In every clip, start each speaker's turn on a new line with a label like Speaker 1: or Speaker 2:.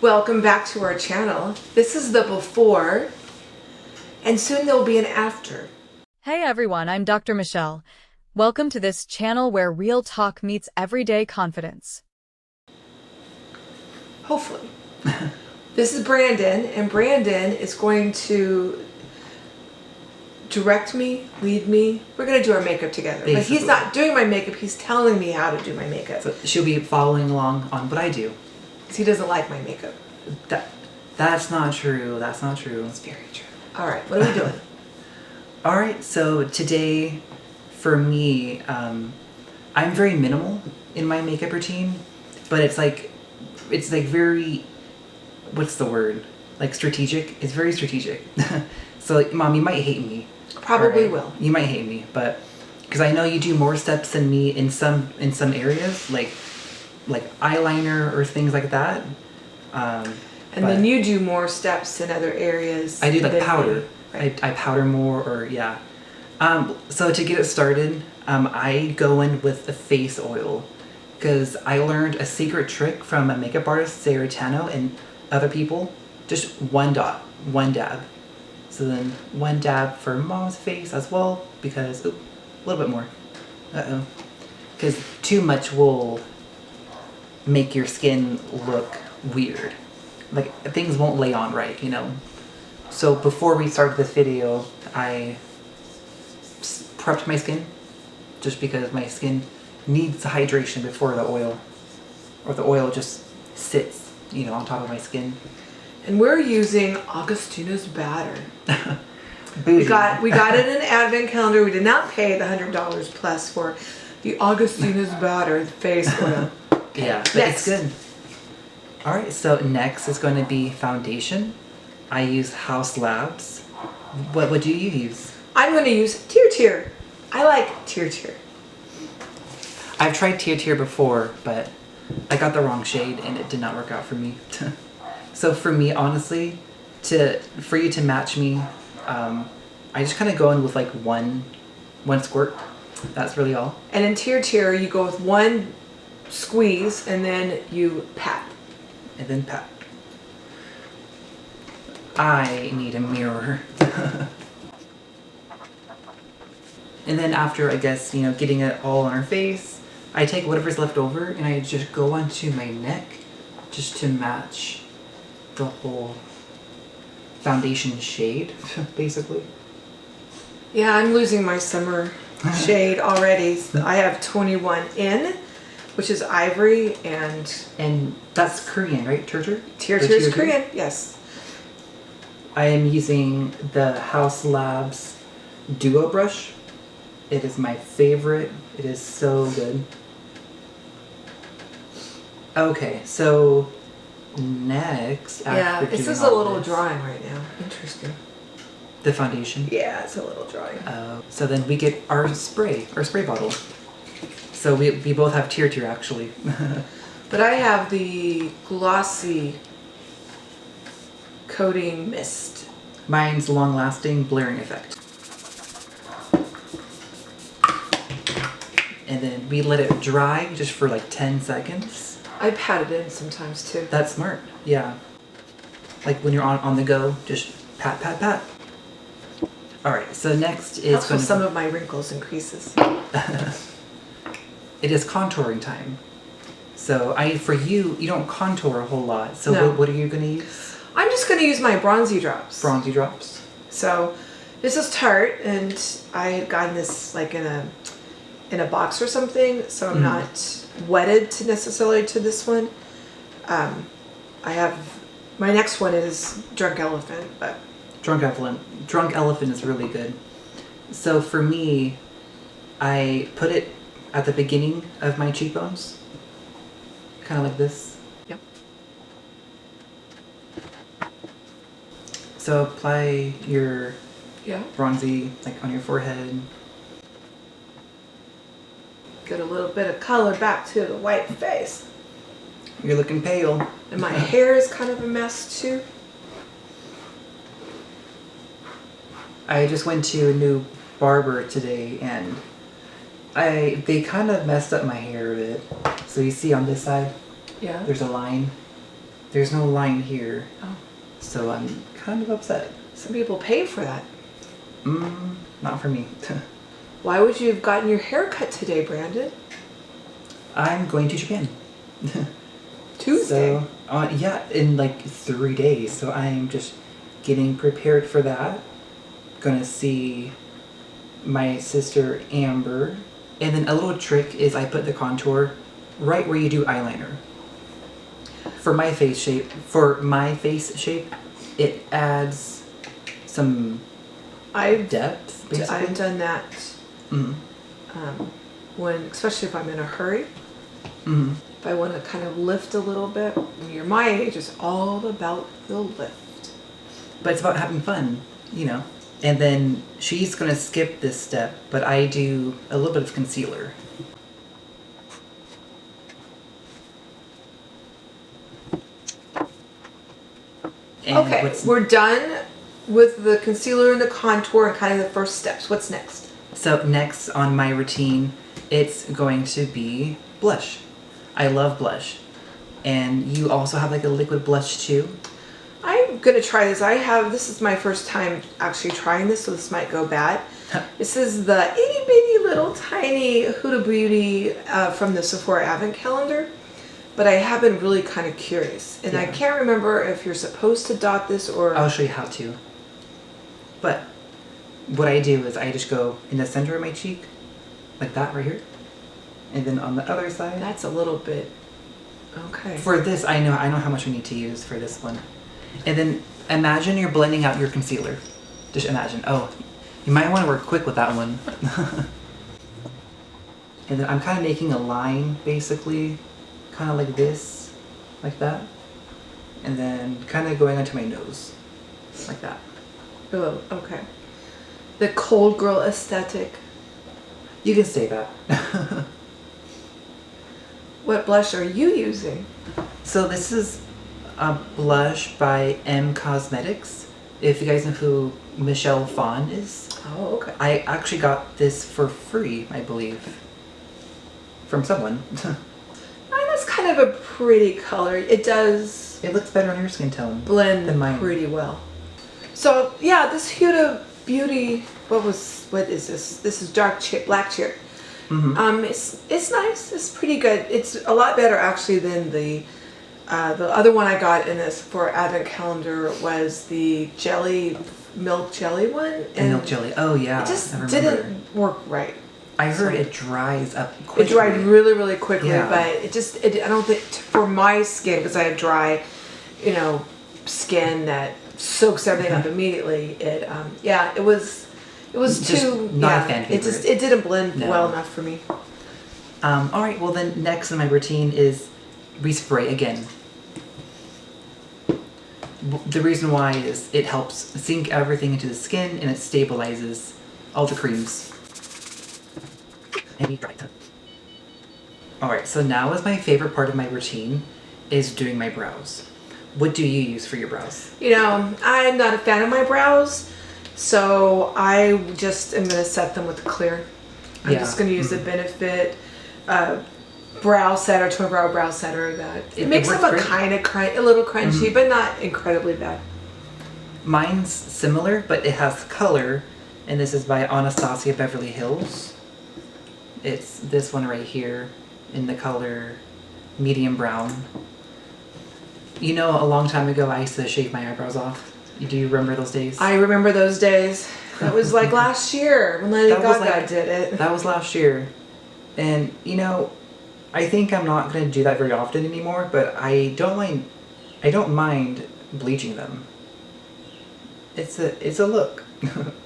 Speaker 1: Welcome back to our channel. This is the before, and soon there'll be an after.
Speaker 2: Hey everyone, I'm Dr. Michelle. Welcome to this channel where real talk meets everyday confidence.
Speaker 1: Hopefully. This is Brandon, and Brandon is going to direct me, lead me. We're going to do our makeup together. Basically. But he's not doing my makeup, he's telling me how to do my makeup.
Speaker 3: So she'll be following along on what I do.
Speaker 1: Because he doesn't like my makeup.
Speaker 3: That's not true. That's not true.
Speaker 1: It's very true. Alright, what are we doing?
Speaker 3: Alright, so today, for me, I'm very minimal in my makeup routine. But it's like very, what's the word? Like strategic. It's very strategic. So like, Mom, you might hate me.
Speaker 1: Probably will.
Speaker 3: You might hate me, but because I know you do more steps than me in some areas, like eyeliner or things like that.
Speaker 1: And then you do more steps in other areas.
Speaker 3: I do like powder.
Speaker 1: Me, right?
Speaker 3: I powder more, or yeah. So to get it started, I go in with a face oil because I learned a secret trick from a makeup artist, Sarah Tano, and other people. Just one dab. So then one dab for Mom's face as well, because a little bit more. Because too much will make your skin look weird. Like things won't lay on right, you know. So before we started this video, I prepped my skin, just because my skin needs hydration before the oil, or the oil just sits, you know, on top of my skin.
Speaker 1: And we're using Augustina's batter.
Speaker 3: We
Speaker 1: got it in an advent calendar. We did not pay the $100 plus for the Augustina's batter face oil. Okay,
Speaker 3: yeah, but
Speaker 1: next.
Speaker 3: it's good. Alright, so next is going to be foundation. I use House Labs. What do you use?
Speaker 1: I'm going to use Tear. I like Tear.
Speaker 3: I've tried Tear before, but I got the wrong shade and it did not work out for me. So for me, honestly, for you to match me, I just kind of go in with like one squirt. That's really all.
Speaker 1: And in Tear, you go with one squeeze and then you pat.
Speaker 3: And then pat. I need a mirror. And then after, I guess, you know, getting it all on her face, I take whatever's left over and I just go onto my neck just to match the whole foundation shade, basically.
Speaker 1: Yeah, I'm losing my summer shade already. I have 21 in, which is ivory,
Speaker 3: and that's Korean, right? Tear
Speaker 1: is Korean, yes.
Speaker 3: I am using the House Labs Duo brush. It is my favorite. It is so good. Okay, so next,
Speaker 1: yeah, this is a little drying right now. Interesting.
Speaker 3: The foundation?
Speaker 1: Yeah, it's a little drying.
Speaker 3: So then we get our spray bottle. So we both have Tear actually.
Speaker 1: But I have the glossy coating mist.
Speaker 3: Mine's long lasting blurring effect. And then we let it dry just for like 10 seconds.
Speaker 1: I pat it in sometimes too.
Speaker 3: That's smart, yeah. Like when you're on the go, just pat. Alright, so next is
Speaker 1: also some of my wrinkles and creases.
Speaker 3: It is contouring time. So for you don't contour a whole lot. So
Speaker 1: no.
Speaker 3: what are you going to use?
Speaker 1: I'm just going to use my bronzy drops.
Speaker 3: Bronzy drops.
Speaker 1: So this is Tarte, and I had gotten this like in a box or something, so I'm not wedded to necessarily to this one. I have my next one is Drunk Elephant, but
Speaker 3: Drunk Elephant is really good. So for me, I put it at the beginning of my cheekbones, kind of like this.
Speaker 1: Yep.
Speaker 3: So apply your bronzy like on your forehead.
Speaker 1: Get a little bit of color back to the white face.
Speaker 3: You're looking pale.
Speaker 1: And my hair is kind of a mess too.
Speaker 3: I just went to a new barber today and they kind of messed up my hair a bit. So you see on this side,
Speaker 1: yeah,
Speaker 3: there's a line. There's no line here.
Speaker 1: Oh.
Speaker 3: So I'm kind of upset.
Speaker 1: Some people pay for that.
Speaker 3: Not for me.
Speaker 1: Why would you have gotten your hair cut today, Brandon?
Speaker 3: I'm going to Japan.
Speaker 1: Tuesday.
Speaker 3: So, yeah, in like 3 days. So I'm just getting prepared for that. Gonna see my sister Amber. And then a little trick is I put the contour right where you do eyeliner. For my face shape, it adds some depth, basically.
Speaker 1: I've done that.
Speaker 3: Mm-hmm.
Speaker 1: Especially if I'm in a hurry.
Speaker 3: Mm-hmm.
Speaker 1: If I want to kind of lift a little bit. When you're my age, it's all about the lift.
Speaker 3: But it's about having fun, you know. And then she's gonna skip this step, but I do a little bit of concealer. And
Speaker 1: Okay, we're done with the concealer and the contour and kind of the first steps. What's next?
Speaker 3: So next on my routine, it's going to be blush. I love blush. And you also have like a liquid blush too?
Speaker 1: I'm gonna try this. This is my first time actually trying this, so this might go bad. This is the itty bitty little tiny Huda Beauty from the Sephora Advent Calendar. But I have been really kind of curious. And I can't remember if you're supposed to dot this or...
Speaker 3: I'll show you how to. But what I do is I just go in the center of my cheek, like that right here. And then on the other side.
Speaker 1: That's a little bit... Okay.
Speaker 3: For this, I know how much I need to use for this one. And then imagine you're blending out your concealer. Just imagine. Oh, you might want to work quick with that one. And then I'm kind of making a line, basically. Kind of like this. Like that. And then kind of going onto my nose. Like that.
Speaker 1: Oh, okay. The cold girl aesthetic.
Speaker 3: You can say that.
Speaker 1: What blush are you using?
Speaker 3: So this is a blush by M Cosmetics. If you guys know who Michelle Phan is.
Speaker 1: Oh, okay.
Speaker 3: I actually got this for free, I believe. From someone.
Speaker 1: That's kind of a pretty color. It does...
Speaker 3: It looks better on your skin tone.
Speaker 1: Blend
Speaker 3: than mine.
Speaker 1: pretty well. So, yeah, this Huda Beauty... What is this? This is black cherry.
Speaker 3: Mm-hmm.
Speaker 1: It's nice. It's pretty good. It's a lot better actually than the other one I got in this for Advent Calendar was the milk jelly one.
Speaker 3: And milk jelly. Oh yeah.
Speaker 1: It just didn't work right.
Speaker 3: I heard it dries up quickly.
Speaker 1: It dried really, really quickly,
Speaker 3: yeah.
Speaker 1: But I don't think for my skin, because I have dry, skin that soaks everything up immediately. It was
Speaker 3: just
Speaker 1: too
Speaker 3: not a fan favorite.
Speaker 1: It didn't blend well enough for me.
Speaker 3: All right. Well, then next in my routine is respray again. The reason why is it helps sink everything into the skin and it stabilizes all the creams. Maybe dry. All right. So now is my favorite part of my routine is doing my brows. What do you use for your brows?
Speaker 1: I'm not a fan of my brows. So I just am going to set them with clear. I'm just going to use the Benefit brow setter, twin brow setter. It makes them a little crunchy, but not incredibly bad.
Speaker 3: Mine's similar, but it has color, and this is by Anastasia Beverly Hills. It's this one right here in the color medium brown. A long time ago I used to shave my eyebrows off. Do you remember those days?
Speaker 1: I remember those days. That was like last year when Lady Gaga did it.
Speaker 3: That was last year. And, I think I'm not going to do that very often anymore, but I don't mind bleaching them. It's a look.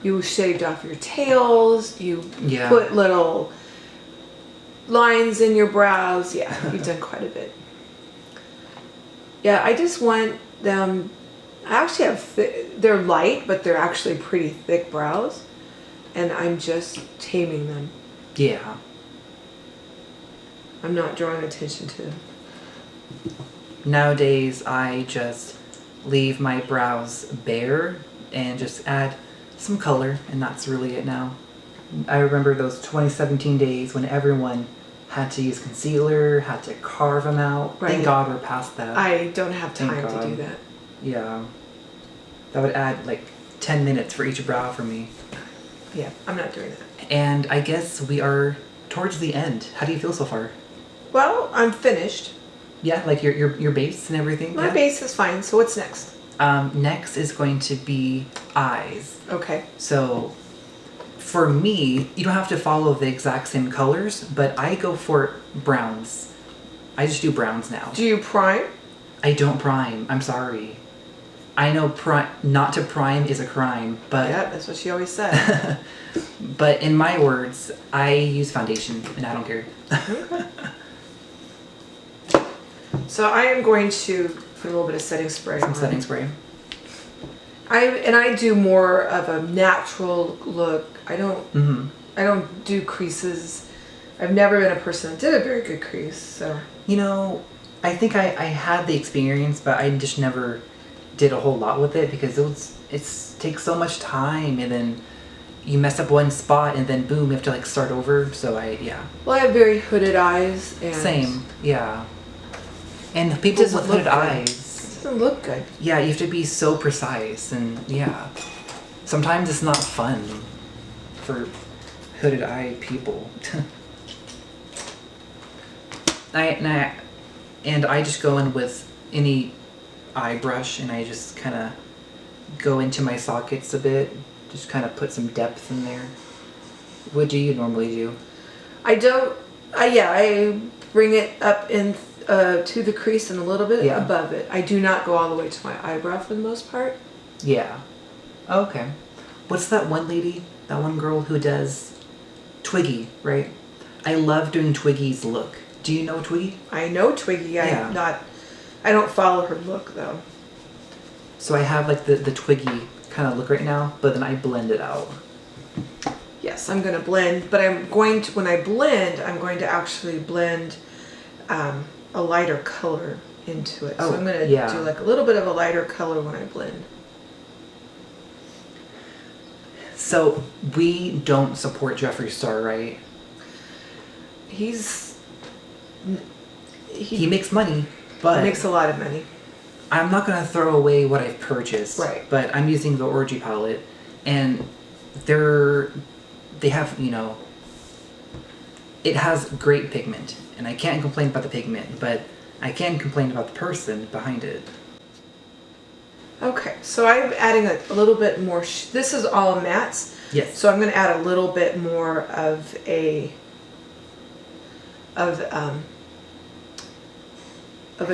Speaker 1: You shaved off your tails. You put little lines in your brows. Yeah, you've done quite a bit. Yeah, I just want them... I actually have, they're light, but they're actually pretty thick brows. And I'm just taming them.
Speaker 3: Yeah.
Speaker 1: I'm not drawing attention to them.
Speaker 3: Nowadays, I just leave my brows bare and just add some color, and that's really it now. I remember those 2017 days when everyone had to use concealer, had to carve them out.
Speaker 1: Right.
Speaker 3: Thank God we're past that.
Speaker 1: I don't have
Speaker 3: Thank
Speaker 1: time to
Speaker 3: God.
Speaker 1: do that.
Speaker 3: Yeah. That would add like 10 minutes for each brow for me.
Speaker 1: Yeah, I'm not doing that.
Speaker 3: And I guess we are towards the end. How do you feel so far?
Speaker 1: Well, I'm finished.
Speaker 3: Yeah, like your base and everything?
Speaker 1: My
Speaker 3: yeah?
Speaker 1: base is fine, so what's next?
Speaker 3: Next is going to be eyes.
Speaker 1: Okay.
Speaker 3: So for me, you don't have to follow the exact same colors, but I go for browns. I just do browns now.
Speaker 1: Do you prime?
Speaker 3: I don't prime. I'm sorry. I know not to prime is a crime, but
Speaker 1: Yeah, that's what she always said.
Speaker 3: but in my words, I use foundation and I don't care.
Speaker 1: So I am going to put a little bit of setting spray
Speaker 3: Some
Speaker 1: on.
Speaker 3: setting spray.
Speaker 1: I do more of a natural look. I don't
Speaker 3: Mm-hmm.
Speaker 1: I don't do creases. I've never been a person that did a very good crease, so
Speaker 3: You know, I think I had the experience, but I just never did a whole lot with it because it takes so much time, and then you mess up one spot, and then boom, you have to like start over. So yeah.
Speaker 1: well, I have very hooded eyes and
Speaker 3: Same, yeah. And people
Speaker 1: doesn't
Speaker 3: with
Speaker 1: look
Speaker 3: hooded
Speaker 1: good.
Speaker 3: eyes,
Speaker 1: It doesn't look good.
Speaker 3: yeah, you have to be so precise, and yeah, sometimes it's not fun for hooded eye people. I just go in with any eye brush, and I just kind of go into my sockets a bit, just kind of put some depth in there. What do you normally do?
Speaker 1: I don't. I bring it up in to the crease and a little bit
Speaker 3: Yeah.
Speaker 1: above it. I do not go all the way to my eyebrow for the most part.
Speaker 3: Yeah. Okay. What's that one lady, that one girl who does Twiggy, right? I love doing Twiggy's look. Do you know Twiggy?
Speaker 1: I know Twiggy.
Speaker 3: Yeah.
Speaker 1: I don't follow her look though.
Speaker 3: So I have like the Twiggy kind of look right now, but then I blend it out.
Speaker 1: Yes, I'm going to blend, but when I blend, I'm going to actually blend a lighter color into it. So
Speaker 3: Oh,
Speaker 1: I'm going to
Speaker 3: yeah.
Speaker 1: do like a little bit of a lighter color when I blend.
Speaker 3: So we don't support Jeffree Star, right?
Speaker 1: He
Speaker 3: He makes money, but
Speaker 1: makes a lot of money.
Speaker 3: I'm not gonna throw away what I've purchased.
Speaker 1: Right.
Speaker 3: But I'm using the Orgy palette, and they have, you know, it has great pigment, and I can't complain about the pigment, but I can complain about the person behind it.
Speaker 1: Okay, so I'm adding a little bit more. This is all mattes.
Speaker 3: Yes.
Speaker 1: So I'm going to add a little bit more of a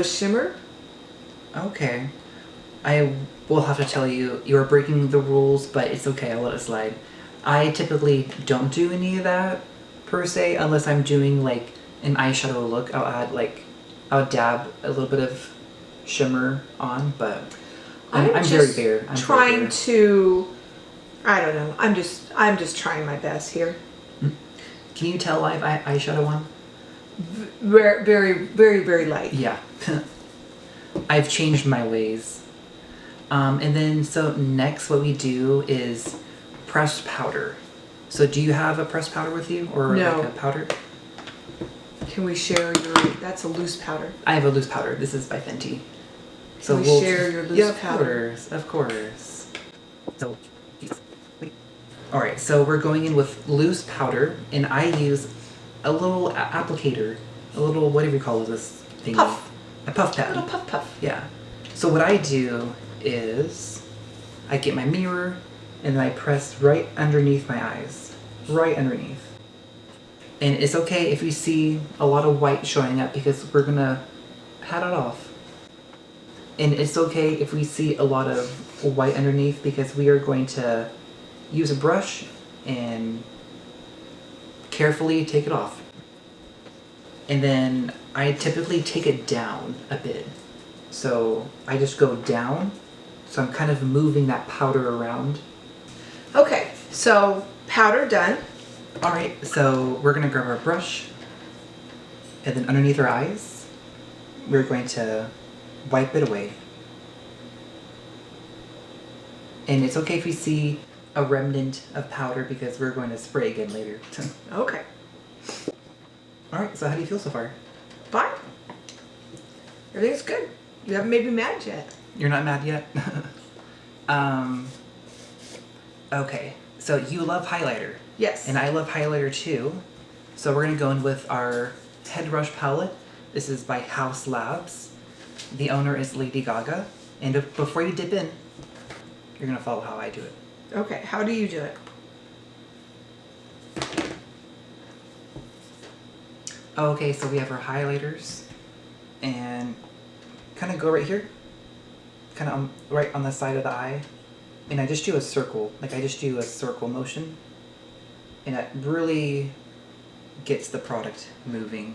Speaker 1: shimmer.
Speaker 3: Okay. I will have to tell you, you're breaking the rules, but it's okay, I'll let it slide. I typically don't do any of that, per se, unless I'm doing like an eyeshadow look. I'll dab a little bit of shimmer on, but I'm very bare. I'm
Speaker 1: trying
Speaker 3: very bare.
Speaker 1: to, I don't know, I'm just trying my best here.
Speaker 3: Can you tell I have eyeshadow on?
Speaker 1: Very, very, very, very light.
Speaker 3: Yeah. I've changed my ways. And then, so next what we do is pressed powder. So do you have a pressed powder with you? Or
Speaker 1: No.
Speaker 3: like a powder?
Speaker 1: Can we share that's a loose powder.
Speaker 3: I have a loose powder. This is by Fenty. So
Speaker 1: we
Speaker 3: we'll
Speaker 1: share your loose
Speaker 3: yeah,
Speaker 1: powder?
Speaker 3: Of course. So, alright, so we're going in with loose powder, and I use a little applicator. A little, whatever you call this thing.
Speaker 1: Puff.
Speaker 3: A puff
Speaker 1: A
Speaker 3: pad.
Speaker 1: little puff puff.
Speaker 3: Yeah. So what I do is I get my mirror and then I press right underneath my eyes. Right underneath. And it's okay if you see a lot of white showing up because we're gonna pat it off. And it's okay if we see a lot of white underneath because we are going to use a brush and carefully take it off. And then I typically take it down a bit. So I just go down. So I'm kind of moving that powder around.
Speaker 1: Okay, so powder done.
Speaker 3: Alright, so we're gonna grab our brush. And then underneath our eyes, we're going to wipe it away. And it's okay if we see a remnant of powder because we're going to spray again later.
Speaker 1: Okay.
Speaker 3: Alright, so how do you feel so far?
Speaker 1: Fine. Everything's good. You haven't made me mad yet.
Speaker 3: You're not mad yet? Okay, so you love highlighter.
Speaker 1: Yes.
Speaker 3: And I love highlighter too. So we're gonna go in with our Head Rush palette. This is by House Labs. The owner is Lady Gaga. And before you dip in, you're gonna follow how I do it.
Speaker 1: Okay, how do you do it?
Speaker 3: Okay, so we have our highlighters. And kind of go right here. Kind of right on the side of the eye. And I just do a circle. Like I just do a circle motion. And that really gets the product moving.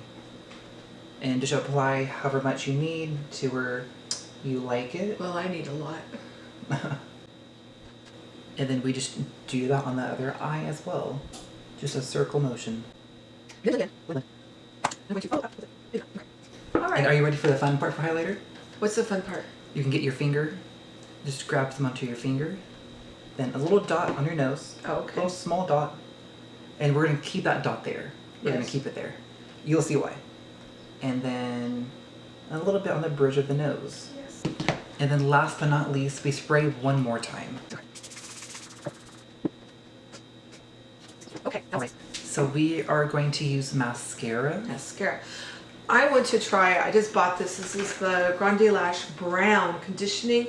Speaker 3: And just apply however much you need to where you like it.
Speaker 1: Well, I need a lot.
Speaker 3: And then we just do that on the other eye as well. Just a circle motion.
Speaker 1: Good.
Speaker 3: And
Speaker 1: All right.
Speaker 3: are you ready for the fun part for highlighter?
Speaker 1: What's the fun part?
Speaker 3: You can get your finger, just grab some onto your finger, then a little dot on your nose,
Speaker 1: Oh,
Speaker 3: a
Speaker 1: okay.
Speaker 3: little small dot, and we're gonna keep that dot there. We're gonna
Speaker 1: Yes.
Speaker 3: keep it there. You'll see why. And then a little bit on the bridge of the nose.
Speaker 1: Yes.
Speaker 3: And then last but not least, we spray one more time.
Speaker 1: Okay.
Speaker 3: Alright, so we are going to use mascara.
Speaker 1: Mascara. I want to try, I just bought this. This is the Grande Lash Brown Conditioning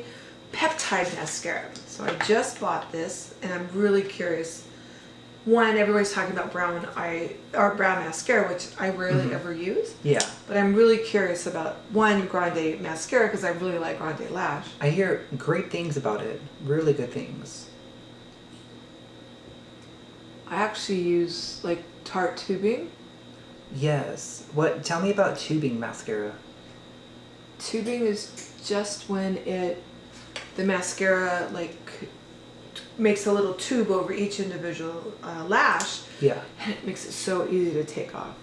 Speaker 1: Peptide Mascara. So I just bought this and I'm really curious. One, everybody's talking about brown mascara, which I rarely ever use.
Speaker 3: Yeah.
Speaker 1: But I'm really curious about one Grande mascara because I really like Grande Lash.
Speaker 3: I hear great things about it. Really good things.
Speaker 1: I actually use like Tarte tubing.
Speaker 3: Yes. What? Tell me about tubing mascara.
Speaker 1: Tubing is just when the mascara like makes a little tube over each individual lash,
Speaker 3: Yeah.
Speaker 1: and it makes it so easy to take off.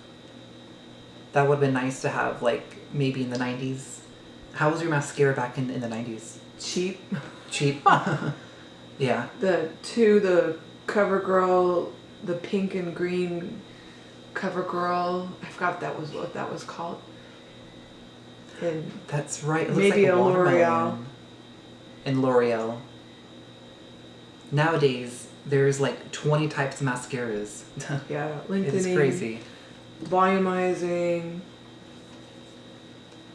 Speaker 3: That would have been nice to have, like, maybe in the 90s. How was your mascara back in the 90s?
Speaker 1: Cheap.
Speaker 3: Cheap? Yeah.
Speaker 1: The CoverGirl, the pink and green CoverGirl. I forgot what that was called. And
Speaker 3: That's right. It looks
Speaker 1: maybe
Speaker 3: like
Speaker 1: a
Speaker 3: watermelon.
Speaker 1: L'Oreal.
Speaker 3: And L'Oreal. Nowadays, there's like 20 types of mascaras.
Speaker 1: Yeah, lengthening.
Speaker 3: It's crazy.
Speaker 1: Volumizing.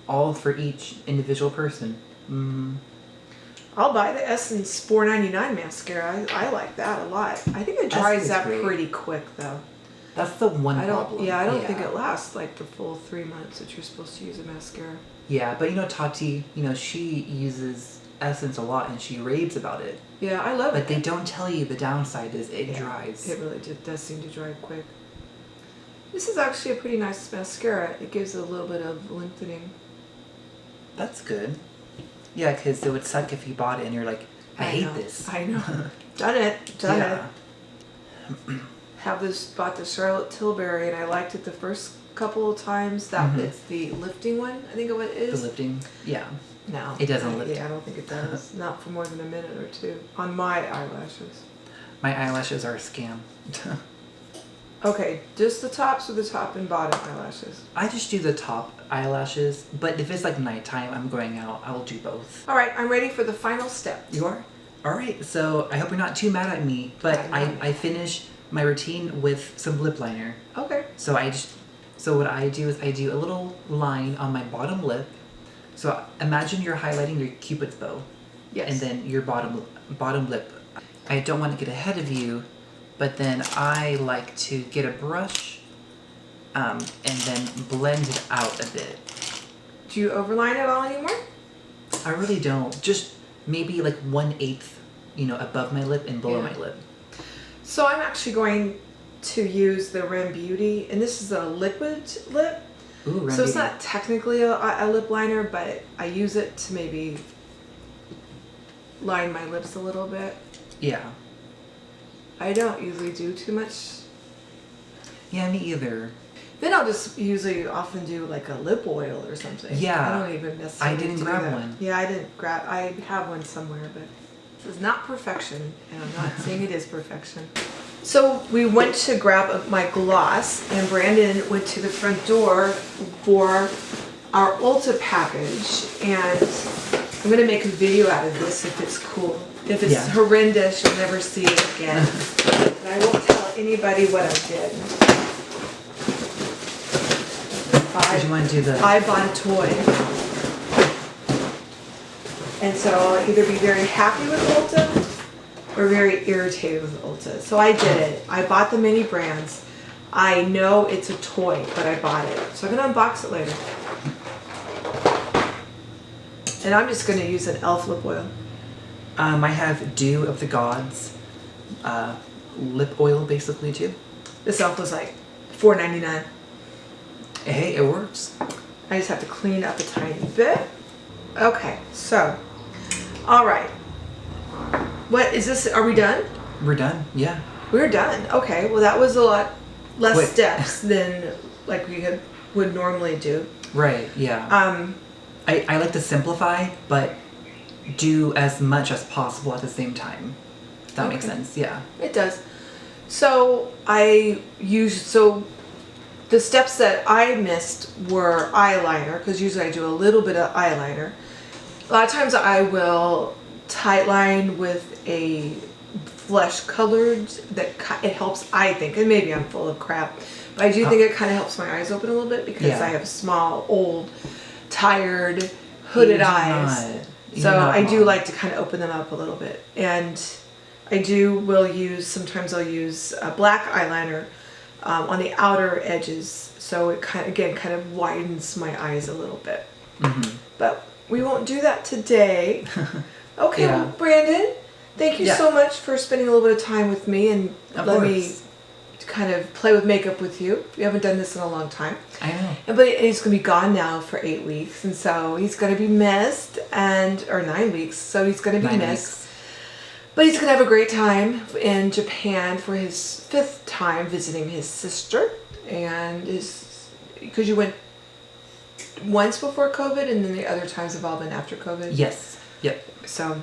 Speaker 3: All for each individual person. Mm.
Speaker 1: I'll buy the Essence $4.99 mascara. I like that a lot. I think it dries
Speaker 3: Essence
Speaker 1: up
Speaker 3: is great.
Speaker 1: pretty quick though.
Speaker 3: That's the one
Speaker 1: I don't.
Speaker 3: problem.
Speaker 1: Yeah, I don't think it lasts like the full 3 months that you're supposed to use a mascara.
Speaker 3: Yeah, but Tati, she uses Essence a lot and she raves about it.
Speaker 1: Yeah, I love
Speaker 3: But
Speaker 1: it.
Speaker 3: they don't tell you the downside is it dries.
Speaker 1: It really does seem to dry quick. This is actually a pretty nice mascara. It gives a little bit of lengthening.
Speaker 3: That's good. Yeah, because it would suck if you bought it and you're like, I hate
Speaker 1: know,
Speaker 3: this.
Speaker 1: I know. Done it.
Speaker 3: Yeah.
Speaker 1: Bought the Charlotte Tilbury and I liked it the first couple of times. It's the lifting one, I think of it
Speaker 3: The
Speaker 1: is.
Speaker 3: lifting. Yeah.
Speaker 1: No.
Speaker 3: It doesn't lift.
Speaker 1: Yeah, I don't think it does. Not for more than a minute or two. On my eyelashes.
Speaker 3: My eyelashes are a scam.
Speaker 1: Okay, just the tops or the top and bottom eyelashes?
Speaker 3: I just do the top eyelashes, but if it's like nighttime, I'm going out, I will do both.
Speaker 1: Alright, I'm ready for the final step.
Speaker 3: You are? Alright, so I hope you're not too mad at me, but I finished my routine with some lip liner.
Speaker 1: Okay.
Speaker 3: So what I do is I do a little line on my bottom lip. So imagine you're highlighting your Cupid's bow.
Speaker 1: Yes.
Speaker 3: And then your bottom lip. I don't want to get ahead of you, but then I like to get a brush and then blend it out a bit.
Speaker 1: Do you overline it all anymore?
Speaker 3: I really don't. Just maybe like 1/8, above my lip and below my lip.
Speaker 1: So I'm actually going to use the Rem Beauty, and this is a liquid lip.
Speaker 3: Ooh,
Speaker 1: So it's not technically a lip liner, but I use it to maybe line my lips a little bit.
Speaker 3: Yeah.
Speaker 1: I don't usually do too much.
Speaker 3: Yeah, me either.
Speaker 1: Then I'll just often do like a lip oil or something.
Speaker 3: Yeah.
Speaker 1: I don't even necessarily
Speaker 3: I didn't
Speaker 1: do
Speaker 3: grab
Speaker 1: that.
Speaker 3: one.
Speaker 1: Yeah, I have one somewhere, but this is not perfection, and I'm not saying it is perfection. So we went to grab my gloss, and Brandon went to the front door for our Ulta package, and I'm gonna make a video out of this if it's cool. If it's horrendous, you'll never see it again. And I won't tell anybody what I did.
Speaker 3: Did you want to do the...
Speaker 1: I bought a toy. And so I'll either be very happy with Ulta or very irritated with Ulta. So I did it. I bought the mini brands. I know it's a toy, but I bought it. So I'm gonna unbox it later. And I'm just gonna use an e.l.f. lip oil.
Speaker 3: I have Dew of the Gods lip oil basically too.
Speaker 1: This e.l.f. was like $4.99.
Speaker 3: Hey, it works.
Speaker 1: I just have to clean up a tiny bit. Okay, so, all right. What is this? Are we done?
Speaker 3: We're done. Yeah.
Speaker 1: We're done. Okay. Well, that was a lot less
Speaker 3: Wait.
Speaker 1: steps than like we would normally do.
Speaker 3: Right. Yeah. I like to simplify, but do as much as possible at the same time. If that makes sense. Yeah.
Speaker 1: It does. So the steps that I missed were eyeliner, because usually I do a little bit of eyeliner. A lot of times I will tightline with a flesh colored that it helps, I think, and maybe I'm full of crap, but I do think it kind of helps my eyes open a little bit because I have small, old, tired, hooded eyes. So I do like to kind of open them up a little bit. And sometimes I'll use a black eyeliner on the outer edges, so it kind of widens my eyes a little bit. Mm-hmm. But we won't do that today. Okay, well, Brandon, thank you so much for spending a little bit of time with me and let me kind of play with makeup with you. We haven't done this in a long time.
Speaker 3: I know.
Speaker 1: But he's going to be gone now for 8 weeks, and so he's going to be missed, or 9 weeks, so he's going to be missed. But he's going to have a great time in Japan for his 5th time visiting his sister. And because you went once before COVID and then the other times have all been after COVID?
Speaker 3: Yes. Yep.
Speaker 1: So,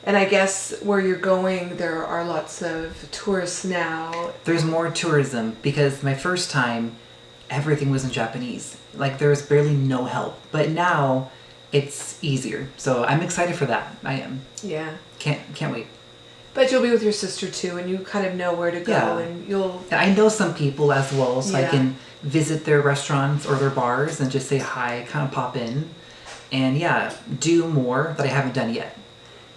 Speaker 1: and I guess where you're going, there are lots of tourists now.
Speaker 3: There's more tourism because my first time, everything was in Japanese. Like there was barely no help. But now it's easier. So I'm excited for that. I am.
Speaker 1: Yeah.
Speaker 3: Can't wait.
Speaker 1: But you'll be with your sister too, and you kind of know where to go, and you'll...
Speaker 3: I know some people as well, so I can visit their restaurants or their bars and just say hi, kind of pop in. And do more that I haven't done yet.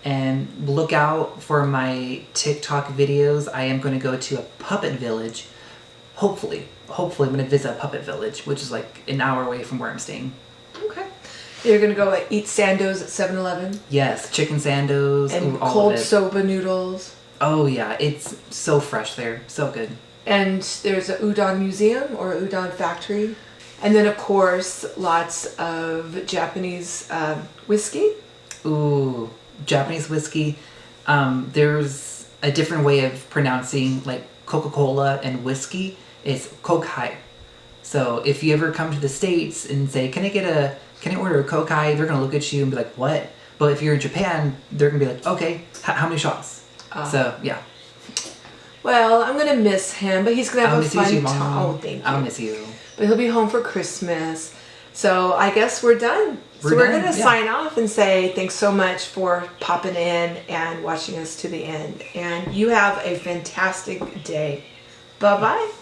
Speaker 3: And look out for my TikTok videos. I am going to go to a puppet village. Hopefully I'm going to visit a puppet village, which is like an hour away from where I'm staying.
Speaker 1: Okay. You're going to go eat sandos at 7-Eleven?
Speaker 3: Yes, chicken sandos.
Speaker 1: And
Speaker 3: all
Speaker 1: cold
Speaker 3: of it.
Speaker 1: soba noodles.
Speaker 3: Oh yeah, it's so fresh there. So good.
Speaker 1: And there's a udon museum or udon factory. And then, of course, lots of Japanese whiskey.
Speaker 3: Ooh, Japanese whiskey. There's a different way of pronouncing like Coca-Cola and whiskey. It's kokai. So if you ever come to the States and say, can I order a kokai? They're going to look at you and be like, what? But if you're in Japan, they're going to be like, okay, how many shots? So, yeah.
Speaker 1: Well, I'm going to miss him, but he's going to have a fun time.
Speaker 3: Oh,
Speaker 1: thank you.
Speaker 3: I'll miss you.
Speaker 1: But he'll be home for Christmas. So I guess we're done. We're going to sign off and say thanks so much for popping in and watching us to the end. And you have a fantastic day. Bye-bye.